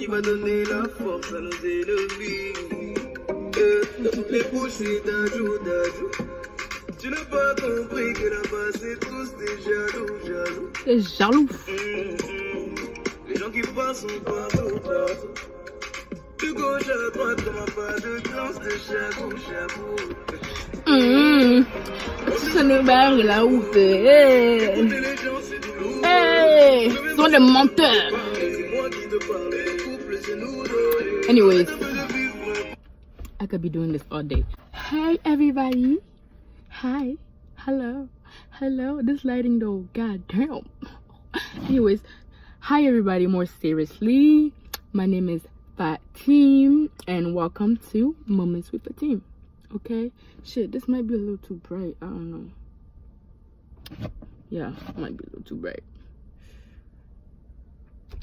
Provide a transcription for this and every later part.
Des jaloux. Les gens qui passent sont partout. De gauche à droite, comme un pas de danse de chabou. Ça ne va là où t'es. Hey, ce sont des menteurs. Anyways, I could be doing this all day. Hi everybody. Hi. Hello. This lighting though, god damn. Anyways, hi everybody. More seriously, my name is Fatim and welcome to Moments with Fatim. Okay, shit, this might be a little too bright. I don't know. Yeah, it might be a little too bright.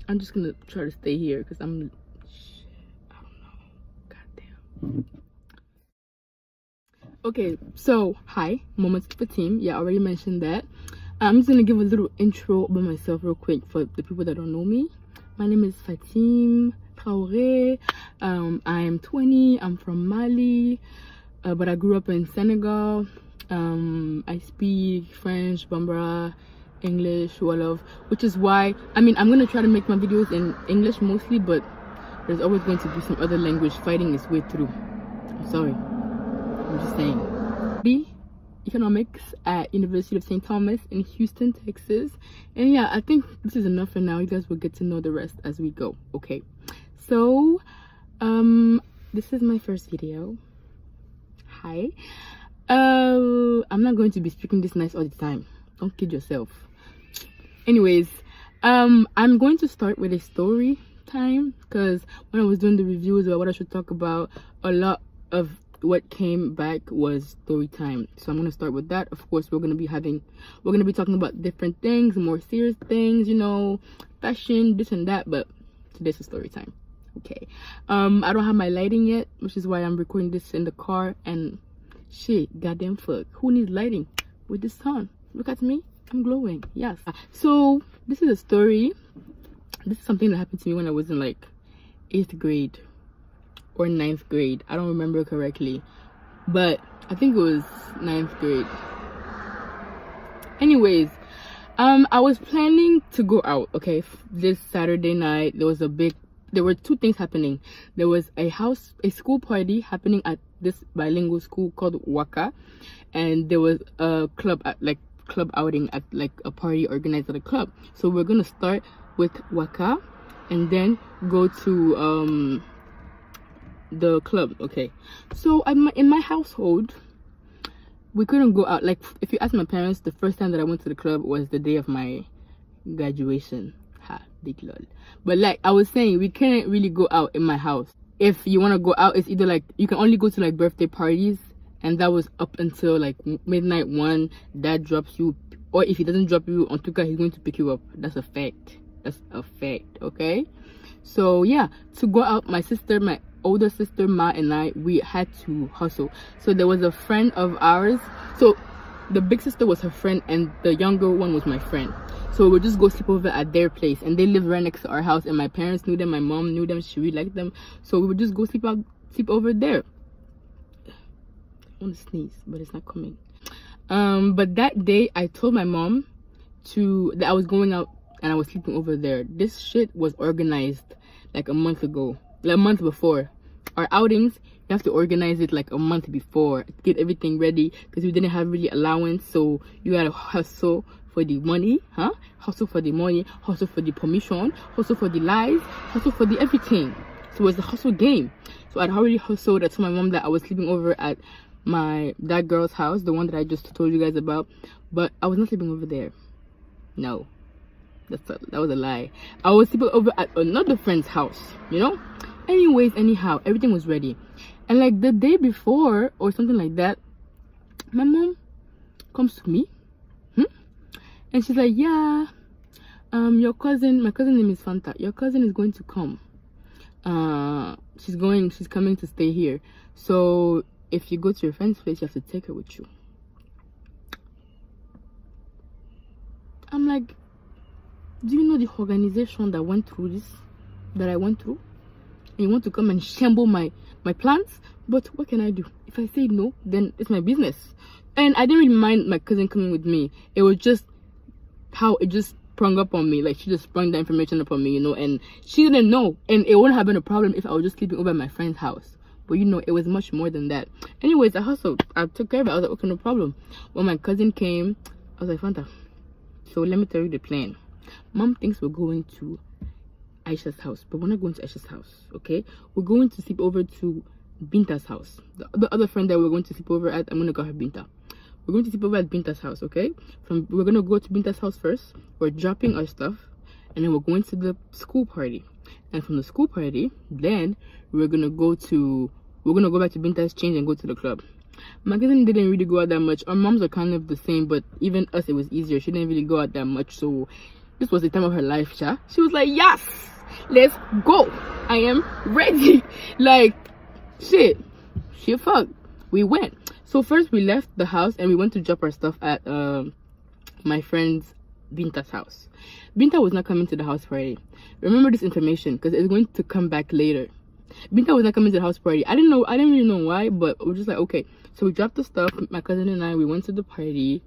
I'm just gonna try to stay here because I'm shit, I don't know. Goddamn. Okay, so hi, Moments with Fatim. Yeah, I already mentioned that. I'm just gonna give a little intro about myself real quick for the people that don't know me. My name is Fatim Traoré. I'm 20. I'm from Mali. But I grew up in Senegal. I speak French, Bambara, English, Wolof, which is why, I mean, I'm going to try to make my videos in English mostly, but there's always going to be some other language fighting its way through. I'm sorry. I'm just saying. B, Economics at University of St. Thomas in Houston, Texas. And yeah, I think this is enough for now. You guys will get to know the rest as we go. Okay. So, this is my first video. Hi. I'm not going to be speaking this nice all the time. Don't kid yourself. Anyways, I'm going to start with a story time because when I was doing the reviews about what I should talk about, a lot of what came back was story time. So I'm going to start with that. Of course, we're going to be talking about different things, more serious things, you know, fashion, this and that, but today's a story time. Okay. I don't have my lighting yet, which is why I'm recording this in the car. And shit, goddamn fuck, who needs lighting with this sun? Look at me, I'm glowing. Yes. So this is a story. This is something that happened to me when I was in like 8th grade or 9th grade. I don't remember correctly, but I think it was 9th grade. Anyways, I was planning to go out. Okay, this Saturday night there were two things happening. There was a school party happening at this bilingual school called Waka, and there was a club outing at like a party organized at a club. So we're gonna start with Waka and then go to the club. Okay, so in my household we couldn't go out. Like, if you ask my parents, the first time that I went to the club was the day of my graduation. Big lol. But like I was saying, we can't really go out in my house. If you want to go out, it's either like you can only go to like birthday parties, and that was up until like midnight 1. Dad drops you, or if he doesn't drop you on Tuka, he's going to pick you up. That's a fact. Okay, so yeah, to go out, my older sister Ma and I, we had to hustle. So there was a friend of ours, so the big sister was her friend and the younger one was my friend. So we would just go sleep over at their place, and they lived right next to our house, and my parents knew them, my mom knew them, she really liked them. So we would just go sleep over there. I want to sneeze, but it's not coming. But that day I told my mom that I was going out and I was sleeping over there. This shit was organized like a month before. Our outings, you have to organize it like a month before, get everything ready, because we didn't have really allowance. So you gotta hustle for the money, hustle for the money, hustle for the permission, hustle for the lies, hustle for the everything. So it was a hustle game. So I'd already hustled. I told my mom that I was sleeping over at that girl's house, the one that I just told you guys about, but I was not sleeping over there. No, that was a lie. I was sleeping over at another friend's house, you know. Anyways, anyhow, everything was ready, and like the day before or something like that, my mom comes to me, and she's like, yeah, my cousin name is Fanta, your cousin is going to come. She's coming to stay here, so if you go to your friend's place, you have to take her with you. I'm like, do you know the organization that I went through? and you want to come and shamble my plants. But what can I do? If I say no, then it's my business. And I didn't really mind my cousin coming with me. It was just how it just sprung up on me. Like, she just sprung the information up on me, you know, and she didn't know. And it wouldn't have been a problem if I was just sleeping over at my friend's house. But, you know, it was much more than that. Anyways, I hustled. I took care of it. I was like, okay, no problem. When my cousin came, I was like, Fanta, so let me tell you the plan. Mom thinks we're going to Aisha's house, but we're not going to Aisha's house, okay? We're going to sleep over to Binta's house. The other friend that we're going to sleep over at, I'm going to call her Binta. We're going to sleep over at Binta's house, okay? We're going to go to Binta's house first. We're dropping our stuff, and then we're going to the school party. And from the school party, then we're going to go back to Binta's, change, and go to the club. My cousin didn't really go out that much. Our moms are kind of the same, but even us, it was easier. She didn't really go out that much, so this was the time of her life, Sha. She was like, yes, let's go. I am ready. Like, shit, fuck. We went. So first we left the house and we went to drop our stuff at my friend's Binta's house. Binta was not coming to the house party. Remember this information because it's going to come back later. Binta was not coming to the house party. I didn't really know why, but we're just like, okay. So we dropped the stuff, my cousin and I, we went to the party.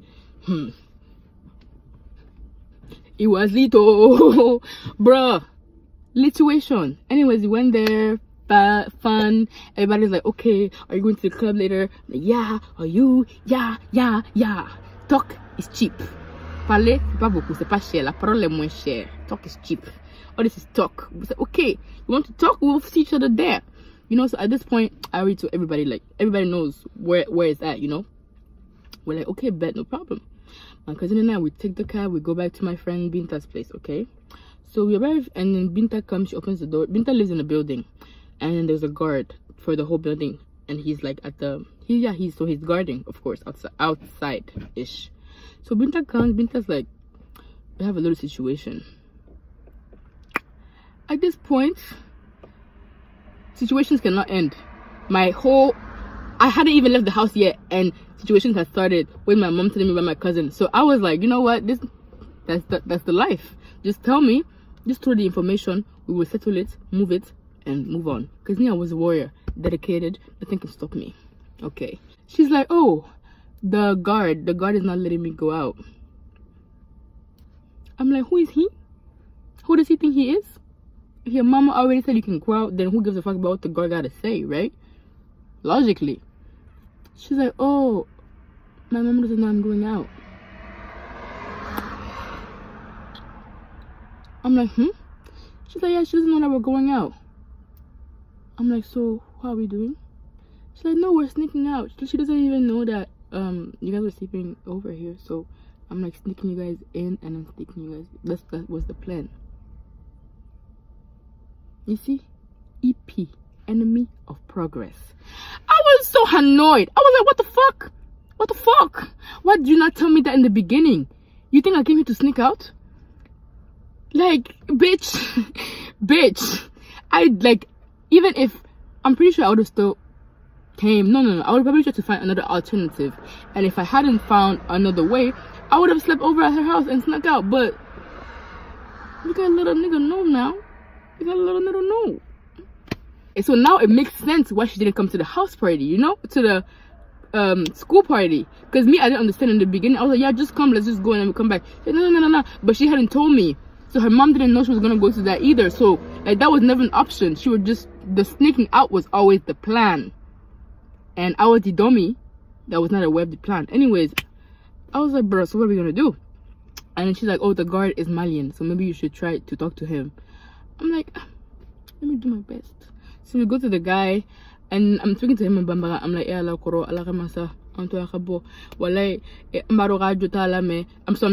It was little, bruh, lituation. Anyways, we went there, fun. Everybody's like, okay, are you going to the club later? Like, yeah. Are you? Yeah. Talk is cheap. Parler, c'est pas beaucoup, c'est pas cher. La parole est moins chère. Talk is cheap. All this is talk. We said, okay, you want to talk? We'll see each other there. You know, so at this point, I already told everybody, like, everybody knows where it's at, you know? We're like, okay, bet, no problem. My cousin and I, we take the cab, we go back to my friend Binta's place, okay? So we arrive, and then Binta comes, she opens the door. Binta lives in a building, and then there's a guard for the whole building, and he's like at the, he's guarding, of course, outside-ish. So Binta comes, Binta's like, we have a little situation. At this point, situations cannot end. I hadn't even left the house yet, and situations had started when my mom telling me about my cousin. So I was like, you know what, that's the life. Just tell me, just throw the information, we will settle it, move it, and move on. Because me, I was a warrior, dedicated, nothing can stop me. Okay. She's like, oh, the guard is not letting me go out. I'm like, who is he? Who does he think he is? If your mama already said you can go out, then who gives a fuck about what the guard gotta say, right? Logically. She's like, oh, my mom doesn't know I'm going out. I'm like, She's like, yeah, she doesn't know that we're going out. I'm like, so what are we doing? She's like, no, we're sneaking out. She doesn't even know that you guys were sleeping over here. So I'm like sneaking you guys in and then sneaking you guys. That was the plan. You see? EP, enemy of progress. I was so annoyed. I was like, what the fuck? What the fuck? Why did you not tell me that in the beginning? You think I came here to sneak out? Like, bitch. Bitch. Even if, I'm pretty sure I would have still came. No. I would have probably tried to find another alternative. And if I hadn't found another way, I would have slept over at her house and snuck out. But, you got a little nigga know now. You got a little nigga know. And so now it makes sense why she didn't come to the house party, you know? To the school party. Because me, I didn't understand in the beginning. I was like, yeah, just come, let's just go and then we come back. She said, no. But she hadn't told me. So her mom didn't know she was going to go to that either. So, like, that was never an option. She would just, the sneaking out was always the plan. And I was the dummy. That was not a way of the plan. Anyways, I was like, bro, so what are we going to do? And then she's like, oh, the guard is Malian. So maybe you should try to talk to him. I'm like, let me do my best. So we go to the guy, and I'm speaking to him in Bambara. I'm like, I'm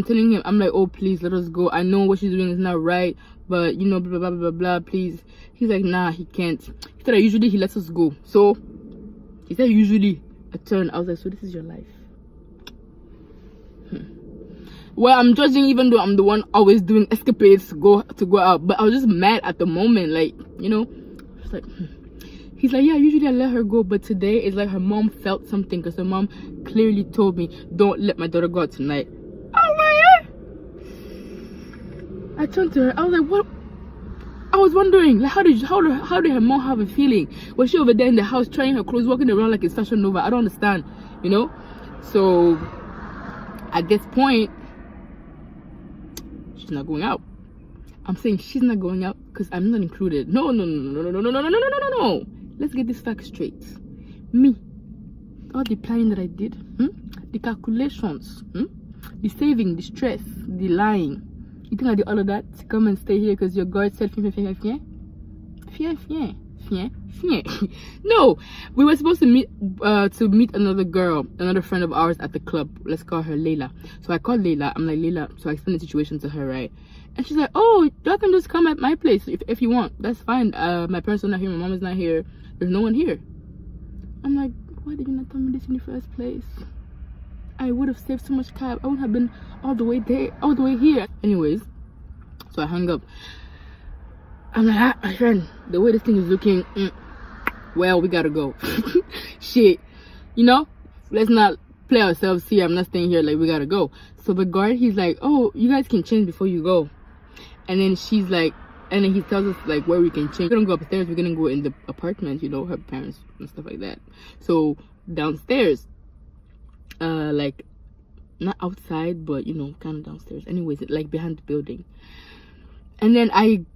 telling him, I'm like, oh, please, let us go. I know what she's doing is not right, but, you know, blah, blah, blah, blah, please. He's like, nah, he can't. He said that usually he lets us go. So, he said usually a turn. I was like, so this is your life? Well, I'm judging even though I'm the one always doing escapades to go out. But I was just mad at the moment, like, you know. Just like, He's like, yeah, usually I let her go, but today it's like her mom felt something because her mom clearly told me, don't let my daughter go out tonight. I was like, I turned to her. I was like, what? I was wondering, like, how did her mom have a feeling? Was she over there in the house trying her clothes, walking around like it's Fashion Nova? I don't understand, you know. So at this point, she's not going out. I'm saying she's not going out because I'm not included. No. Let's get this fact straight. Me, all the planning that I did, the calculations, the saving, the stress, the lying. You think I did all of that to come and stay here because your guard said fien? No, we were supposed to meet another girl, another friend of ours at the club. Let's call her Layla. So I called Layla. I'm like, Layla, so I explained the situation to her, right? And she's like, oh, y'all can just come at my place if you want. That's fine. My parents are not here, my mom is not here, there's no one here. I'm like, why did you not tell me this in the first place? I would have saved so much cab. I wouldn't have been all the way there, all the way here. Anyways, so I hung up. I'm like, my friend, the way this thing is looking, well, we gotta go. Shit, you know, let's not play ourselves here. I'm not staying here, like, we gotta go. So the guard, he's like, oh, you guys can change before you go. And then she's like, and then he tells us like where we can change. We're gonna go upstairs, we're gonna go in the apartment, you know, her parents and stuff like that. So downstairs, like not outside, but you know, kind of downstairs. Anyways, like behind the building. And then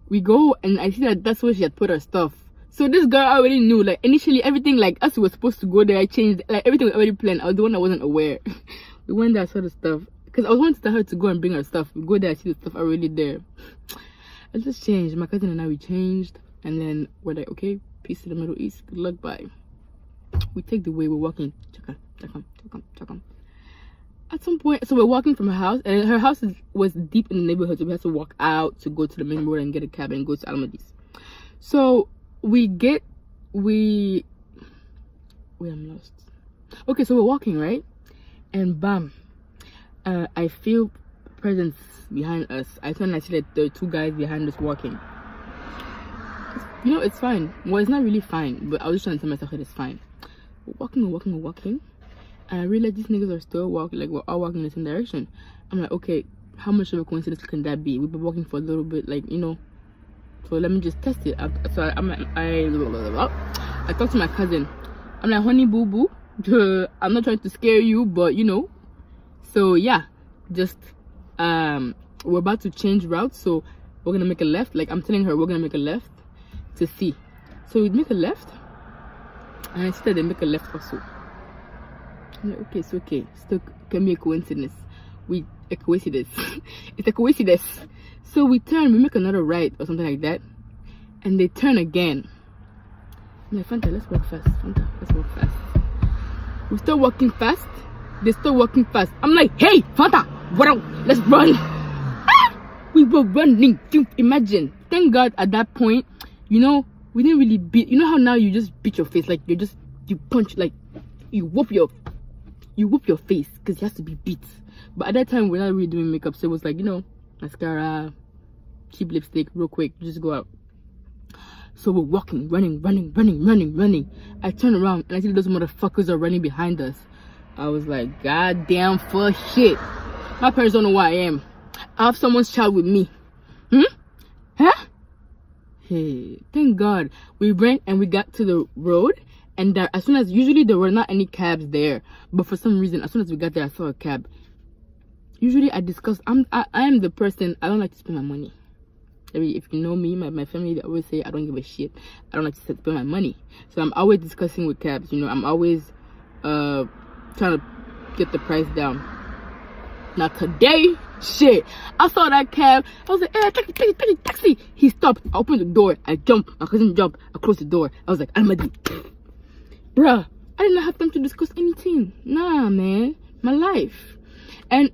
we go and I see that that's where she had put her stuff. So this girl already knew, like initially everything, like us, we were supposed to go there. I changed, like everything was already planned. I was the one that wasn't aware. We went there, I saw the stuff because I was wanting to tell her to go and bring her stuff. We go there, I see the stuff already there. I just changed. My cousin and I, we changed, and then we're like, okay, peace to the Middle East, good luck, bye. We take the way, we're walking. Chakam. At some point, so we're walking from her house, and her house was deep in the neighborhood, so we had to walk out to go to the main road and get a cab and go to Almadis. So wait, I'm lost. Okay, so we're walking, right? And bam, I feel presence behind us. I turn and I see that there are two guys behind us walking. You know, it's fine. Well, it's not really fine, but I was just trying to tell myself that it's fine. We're walking. And I realized these niggas are still walking, like we're all walking in the same direction. I'm like, okay, how much of a coincidence can that be? We've been walking for a little bit, like, you know. So let me just test it. I talked to my cousin. I'm like, honey boo boo, I'm not trying to scare you, but you know. So yeah, just we're about to change routes, so we're gonna make a left. Like I'm telling her, we're gonna make a left to see. So we make a left, and I see that they make a left also. I'm like, okay, it's okay. Still can be a coincidence. It's a coincidence. So we turn, we make another right or something like that, and they turn again. I'm like, Fanta, let's walk fast. We start walking fast. They start walking fast. I'm like, hey, Fanta, what up? Let's run. We were running. Imagine. Thank God at that point, you know, we didn't really beat. You know how now you just beat your face, like you punch, like you whoop your face because it has to be beat. But at that time, we're not really doing makeup, so it was like, you know, mascara, cheap lipstick, real quick, just go out. So we're walking, running. I turn around and I see those motherfuckers are running behind us. I was like, goddamn for shit. My parents don't know where I am. I have someone's child with me. Huh? Hey, thank God. We ran and we got to the road, and as soon as, usually there were not any cabs there, but for some reason, as soon as we got there, I saw a cab. Usually I am the person, I don't like to spend my money. I mean, if you know me, my family, they always say I don't give a shit. I don't like to spend my money. So I'm always discussing with cabs, you know. I'm always trying to get the price down. Now today, shit, I saw that cab. I was like, hey, taxi. He stopped. I opened the door. I jumped. My cousin jumped. I closed the door. I was like, Almadi. Bruh, I did not have time to discuss anything. Nah, man. My life. And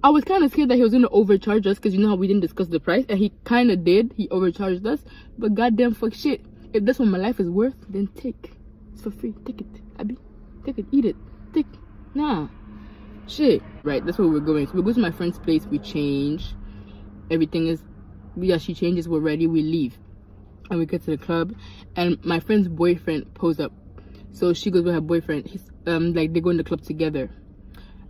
I was kind of scared that he was going to overcharge us because you know how we didn't discuss the price, and he kind of did. He overcharged us, but goddamn fuck shit. If that's what my life is worth, then take. It's for free. Take it, Abby. Take it. Eat it. Take. Nah. Shit. Right, that's where we're going. So we go to my friend's place. We change. Everything is. Yeah, she changes. We're ready. We leave, and we get to the club, and my friend's boyfriend pulls up. So she goes with her boyfriend. He's like they go in the club together.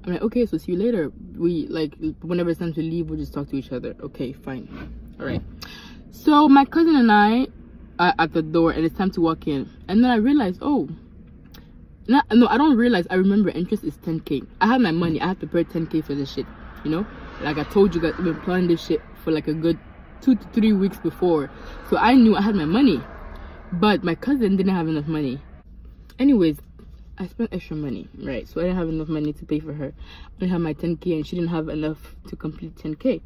I'm like, okay, so see you later. We like whenever it's time to leave, we'll just talk to each other. Okay, fine. All right. So my cousin and I are at the door, and it's time to walk in. And then I realized, oh, no, I don't realize. I remember interest is 10K. I have my money. I have to pay 10K for this shit. You know, like I told you guys, I've been planning this shit for like a good 2 to 3 weeks before. So I knew I had my money, but my cousin didn't have enough money. Anyways, I spent extra money, right? So I didn't have enough money to pay for her. I didn't have my 10K, and she didn't have enough to complete 10K.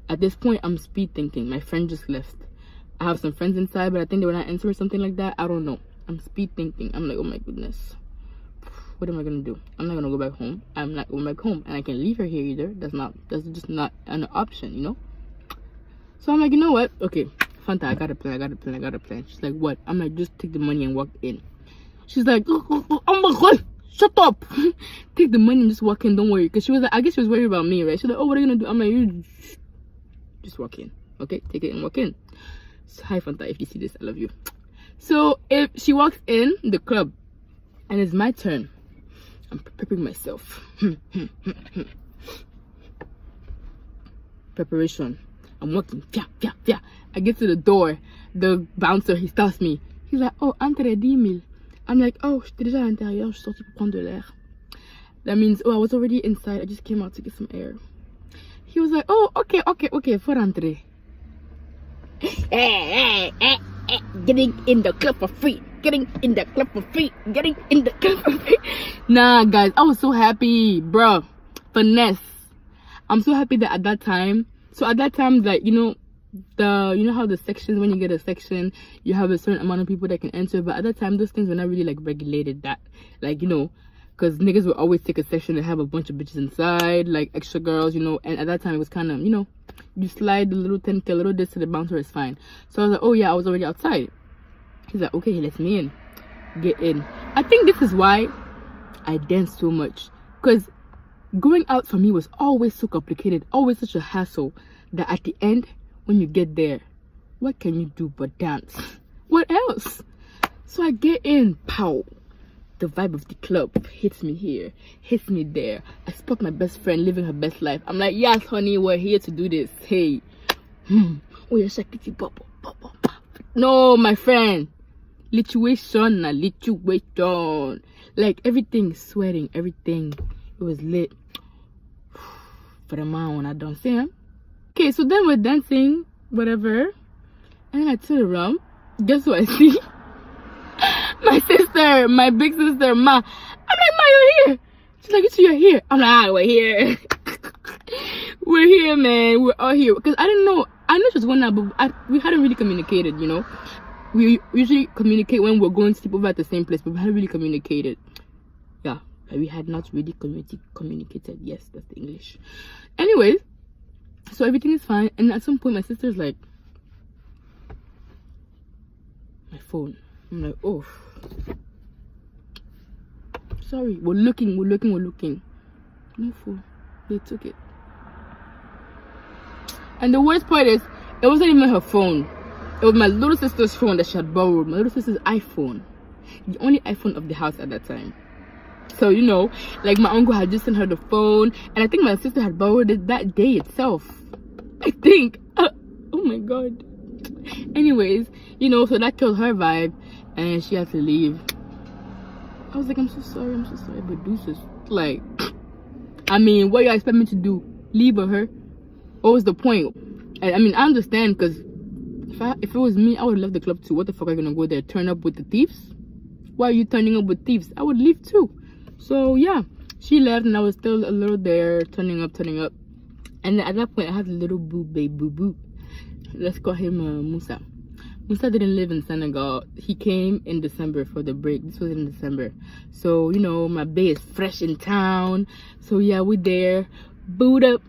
At this point, I'm speed thinking. My friend just left. I have some friends inside, but I think they were not answering or something like that. I don't know. I'm speed thinking. I'm like, oh my goodness. What am I gonna do? I'm not gonna go back home. I'm not going back home, and I can't leave her here either. That's just not an option, you know. So I'm like, you know what? Okay, Fanta, I got a plan. She's like, what? I'm like, just take the money and walk in. She's like, oh my god, shut up. Take the money and just walk in. Don't worry, because she was like, I guess she was worried about me, right? She's like, oh, what are you gonna do? I'm like, you just walk in, okay? Take it and walk in. So, hi Fanta, if you see this, I love you. So if she walks in the club and it's my turn, I'm preparing myself. Preparation. I'm walking. I get to the door. The bouncer, he stops me. He's like, oh, entre 10 000. I'm like, oh, j'étais déjà à l'intérieur, je suis sortie pour prendre de l'air. That means, oh, I was already inside. I just came out to get some air. He was like, oh, okay, faut rentrer. Getting in the club for free. Nah, guys, I was so happy, bro. Finesse. I'm so happy that at that time. So at that time, like, you know how the sections, when you get a section, you have a certain amount of people that can enter. But at that time, those things were not really like regulated. That, like, you know, because niggas would always take a section and have a bunch of bitches inside, like extra girls, you know. And at that time, it was kind of, you know, you slide the little 10K, a little this to the bouncer, is fine. So I was like, oh yeah, I was already outside. He's like, okay, he lets me in. Get in. I think this is why I danced so much, because going out for me was always so complicated, always such a hassle, that at the end, when you get there, what can you do but dance? What else? So I get in, pow. The vibe of the club hits me here, hits me there. I spot my best friend living her best life. I'm like, yes, honey, we're here to do this. Hey. Oh, yeah, shakiti pop. No, my friend. Lituation. Like, everything sweating, everything. It was lit. For the man when I don't see him. Okay, so then we're dancing, whatever. And then I turn around. Guess what I see? My sister, my big sister, Ma. I'm like, Ma, you're here. She's like, you're here. I'm like, we're here. We're here, man. We're all here. Because I didn't know. I knew she was going out, but we hadn't really communicated, you know. We usually communicate when we're going to sleep over at the same place, but we hadn't really communicated. Yeah, we had not really communicated. Yes, that's the English. Anyways, so everything is fine. And at some point, my sister's like, my phone. I'm like, oh, sorry. We're looking. No phone. They took it. And the worst part is, it wasn't even her phone. It was my little sister's phone that she had borrowed. My little sister's iPhone. The only iPhone of the house at that time. So, you know, like my uncle had just sent her the phone. And I think my sister had borrowed it that day itself. I think. Oh my God. Anyways, you know, so that killed her vibe. And she had to leave. I was like, I'm so sorry. But deuces. Like, I mean, what you expect me to do? Leave her? What was the point? I mean, I understand, because if it was me, I would have left the club too. What the fuck are you gonna go there? Turn up with the thieves? Why are you turning up with thieves? I would leave too. So yeah, she left and I was still a little there, turning up. And at that point, I had a little boo. Let's call him Musa. Musa didn't live in Senegal. He came in December for the break. This was in December. So, you know, my bae is fresh in town. So yeah, we there. Boot up.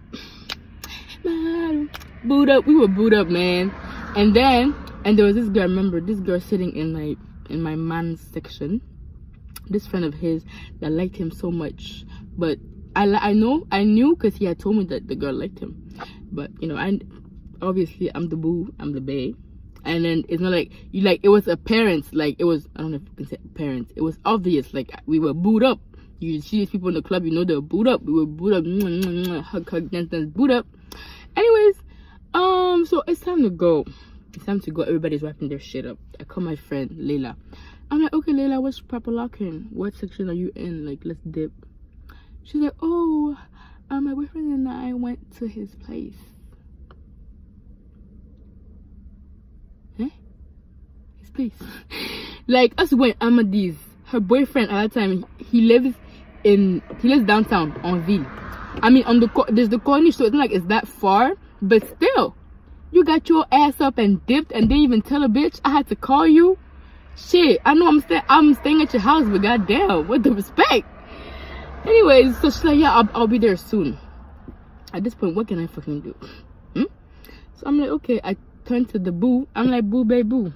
We were booed up, man. And there was this girl. I remember this girl sitting in my man's section. This friend of his that liked him so much, but I knew because he had told me that the girl liked him. But you know, obviously I'm the boo, I'm the bae, and then it's not like you like it was apparent, like it was, I don't know if you can say apparent, it was obvious, like we were booed up. You see these people in the club, you know they were booed up. We were booed up, hug, dance, booed up. Anyways, so it's time to go. It's time to go. Everybody's wrapping their shit up. I call my friend Layla. I'm like, okay, Layla, what's proper locking? What section are you in? Like, let's dip. She's like, oh, my boyfriend and I went to his place. Eh? His place. Like, us went Amadis. Her boyfriend at that time, he lives downtown on Ville. I mean, there's the Corniche, so it's not like it's that far, but still, you got your ass up and dipped and didn't even tell a bitch. I had to call you. Shit, I know I'm staying at your house, but goddamn, what the respect? Anyways, so she's like, yeah, I'll be there soon. At this point, what can I fucking do? So I'm like, okay. I turn to the boo. I'm like, boo, babe, boo.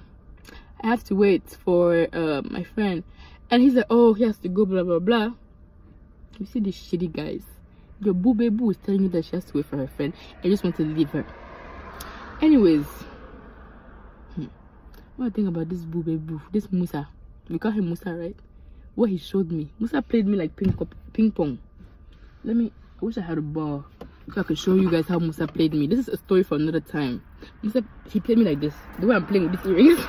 I have to wait for my friend, and he's like, oh, he has to go, blah blah blah. You see these shitty guys. Your boo, babe, boo is telling you that she has to wait for her friend. I just want to leave her. Anyways, what I think about this boo, babe, boo, this Musa. We call him Musa, right? What he showed me. Musa played me like ping pong. I wish I had a ball so I could show you guys how Musa played me. This is a story for another time. Musa, he played me like this. The way I'm playing with these earrings.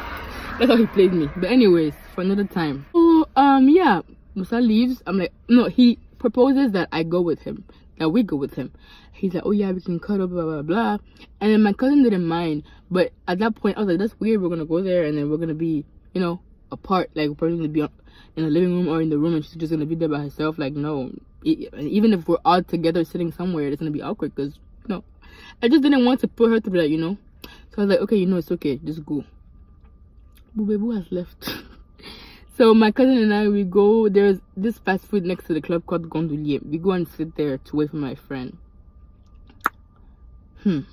That's how he played me. But anyways, for another time. So yeah, Musa leaves. I'm like, no, he proposes that I go with him. That we go with him. He's like, oh yeah, we can cuddle, blah blah blah. And then my cousin didn't mind. But at that point, I was like, that's weird. We're gonna go there and then we're gonna be, you know, apart. Like, we're probably gonna be in the living room or in the room, and she's just gonna be there by herself. Like, no. Even if we're all together sitting somewhere, it's gonna be awkward because, you know, I just didn't want to put her through that, you know. So I was like, okay, you know, it's okay, just go. Boo Boo has left. So my cousin and I, we go. There's this fast food next to the club called Gondolier. We go and sit there to wait for my friend. You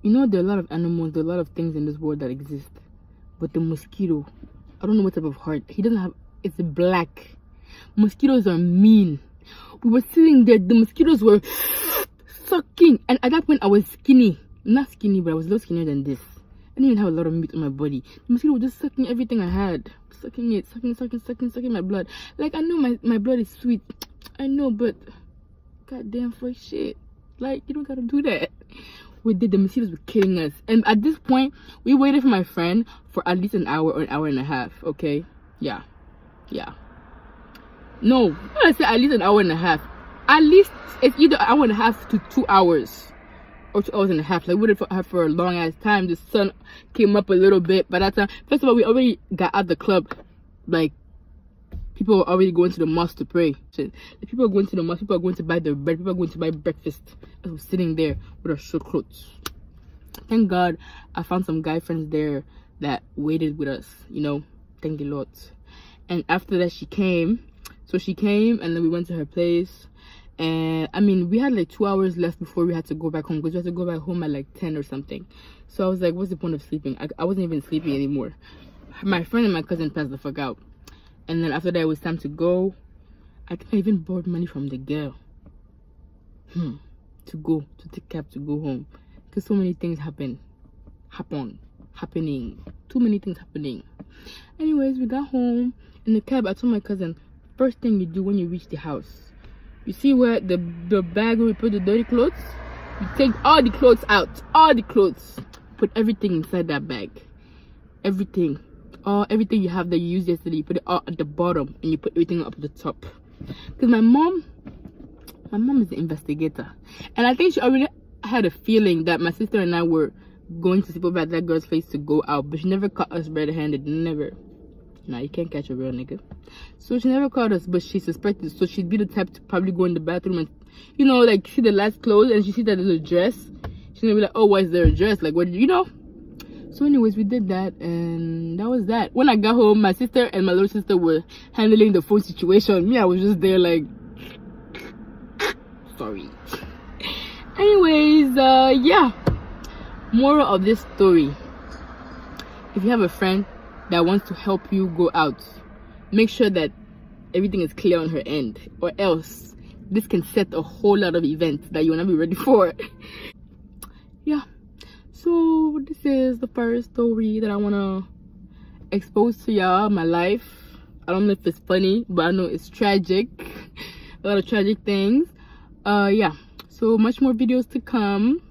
know, there are a lot of animals, there are a lot of things in this world that exist, but the mosquito, I don't know what type of heart he doesn't have. It's black. Mosquitoes are mean. We were sitting there, the mosquitoes were sucking, and at that point I was skinny. Not skinny, but I was a little skinnier than this. I didn't even have a lot of meat on my body. The mosquito was just sucking everything I had. Sucking it, sucking my blood. Like, I know my blood is sweet. I know, but goddamn for shit. Like, you don't gotta do that. We did. The mosquitoes were killing us. And at this point, we waited for my friend for at least an hour or an hour and a half, okay? Yeah. No, when I say at least an hour and a half, at least it's either an hour and a half to 2 hours. Or 2 hours and a half. Like, we waited for her for a long ass time. The sun came up a little bit. By that time, first of all, we already got out the club. Like, people were already going to the mosque to pray. The people are going to the mosque. People are going to buy their bread. People are going to buy breakfast. I was sitting there with our short clothes. Thank God I found some guy friends there that waited with us. You know, thank the Lord. And after that, she came. So she came, and then we went to her place. And I mean, we had like 2 hours left before we had to go back home, because we had to go back home at like 10 or something. So I was like, what's the point of sleeping? I wasn't even sleeping anymore. My friend and my cousin passed the fuck out. And then after that, it was time to go. I think I even borrowed money from the girl to take cab to go home, because so many things happening. Too many things happening. Anyways, we got home in the cab. I told my cousin, first thing you do when you reach the house, you see where the bag where we put the dirty clothes? You take all the clothes out. All the clothes. Put everything inside that bag. Everything. Everything you have that you used yesterday, you put it all at the bottom, and you put everything up at the top. Because my mom is the investigator. And I think she already had a feeling that my sister and I were going to sleep over at that girl's place to go out. But she never caught us red-handed. Never. Nah, you can't catch a real nigga. So she never caught us, but she suspected. So she'd be the type to probably go in the bathroom and, you know, like, see the last clothes, and she see that there's a dress. She's gonna be like, oh, why is there a dress? Like, what did you know? So anyways, we did that, and that was that. When I got home, my sister and my little sister were handling the phone situation. Me, I was just there like, sorry. Anyways, yeah. Moral of this story: if you have a friend that wants to help you go out, make sure that everything is clear on her end, or else this can set a whole lot of events that you will not be ready for. Yeah, so this is the first story that I want to expose to y'all, my life. I don't know if it's funny, but I know it's tragic. A lot of tragic things. Yeah, so much more videos to come.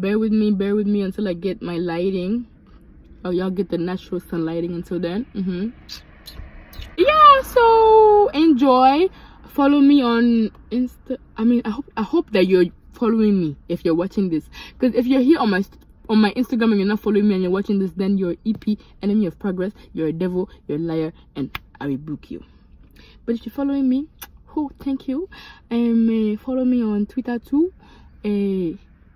bear with me until I get my lighting. Oh, y'all get the natural sun lighting until then. Yeah, so enjoy. Follow me on Insta. I mean, I hope that you're following me if you're watching this, because if you're here on my Instagram and you're not following me and you're watching this, then you're EP, enemy of progress, you're a devil, you're a liar, and I will book you. But if you're following me, thank you. Follow me on Twitter too.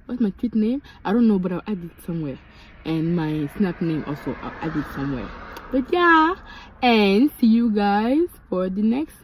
What's my tweet name? I don't know, but I'll add it somewhere. And my Snap name also, I'll add it somewhere. But yeah, and see you guys for the next